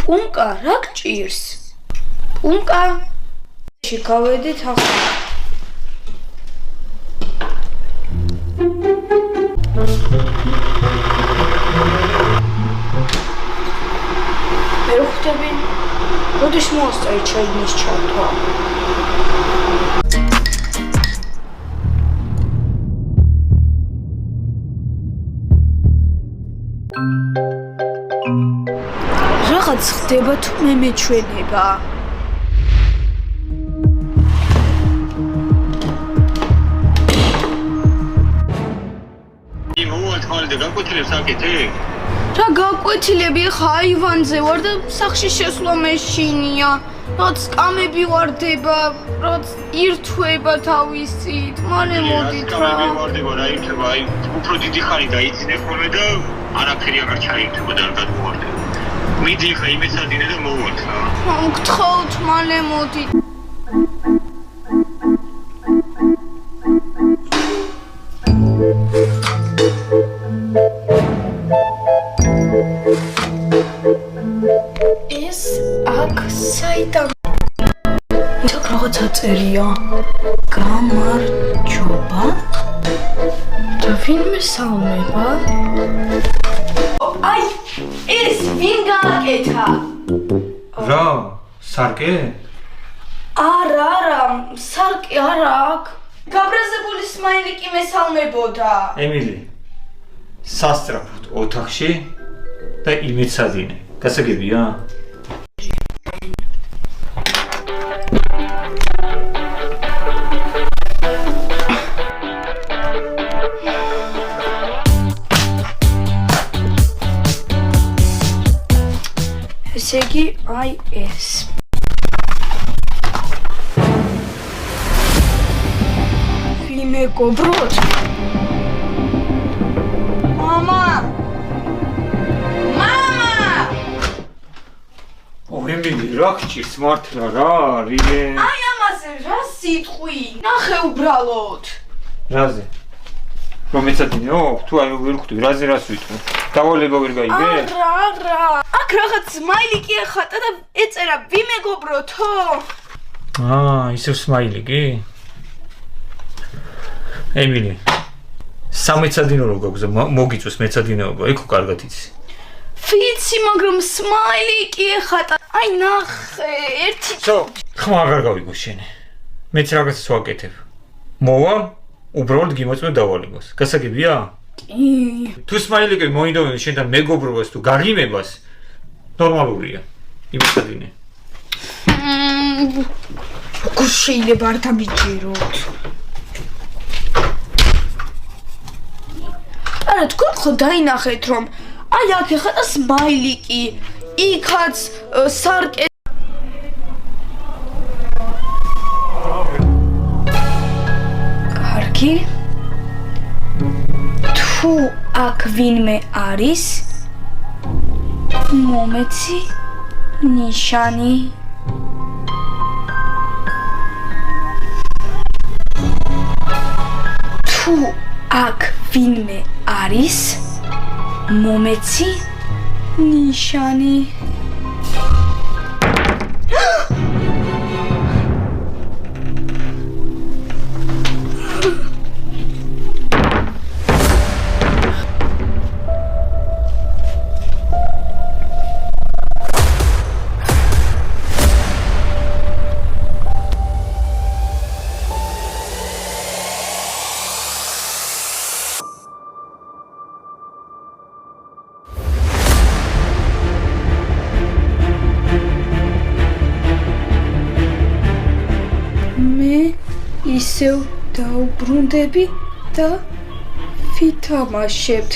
პუმკა რა გჭირს? პუმკა შეგავედით ახლა. მე რო ხვდები, როდის მოასწარი ჩაინის ჩართვა? რაღაც ხდება თუ მე მეჩვენება? რა გაკვეთილები ხა აივანზე ვარ და სახში შესვლა მეშინია. რაც კამები ვარდება, რაც ირთვება თავისით, მალე მოდით რა. კამები ვარდება რა ირთვება, აი უფრო დიდი ხანი დაიცინე ხოლმე და არაფერი აღარ ჩაირთვება და არ გადმოვარდება. მიდი ხა იმეცადინე და მოვართ რა. გთხოვთ მალე მოდით. ეს აქ საიდან იქ რაღაცა წერია. გამარჯობა და ვინმე საუნება? აი ეს ვინ გააკეთა? რა სარკე? არა სარკე არა აქ გაბრაზებული სმაილიკი მესალმებოდა. ემილი სასწრაფოდ ოთახში და იმეცადინე. გასაგებია? ესე იგი აი ეს. ვიმეგობროთ? მამა! ემილი რა გჭირს მართლა რა არის? აი ამაზე რა სიტყვი? ნახე უბრალოდ. რაზე? რომ მეცადინეო? თუ აი ვერ ხვდი რაზე რას ვიტყვი? დავალება ვერ გაიგე? არა. აქ რაღაც სმაილიკი ეხატა და ეწერა ვიმეგობროთო? ისევ სმაილიკი? ემილი სამეცადინო რო გაქვს მოგიწვეს მეცადინეობა, იქ კარგად იცი. ვიცი, მაგრამ სმაილიკი ეხატა. აი ნახე, ერთი ხმა აღარ გავიგო შენ. მეც რაღაცას ვაკეთებ. მოვა, უბრალოდ გიმოწმე დავალებას. გასაგებია? კი. თუ სმაილიკი მოინდომებს შენთან მეგობრობას თუ გაღიმებას, ნორმალურია. იმეცადინე. როგორ შეიძლება არ დამიჯეროთ? არა, თქვენ ხო დაინახეთ რომ აი აქ ეხატა სმაილიკი, იქაც სარკე. კარგი. თუ აქ ვინმე არის, მომეცი ნიშანი. თუ აქ ვინმე არის, მომეცი ნიშანი. ისევ დაუბრუნდები და ვითამაშებთ.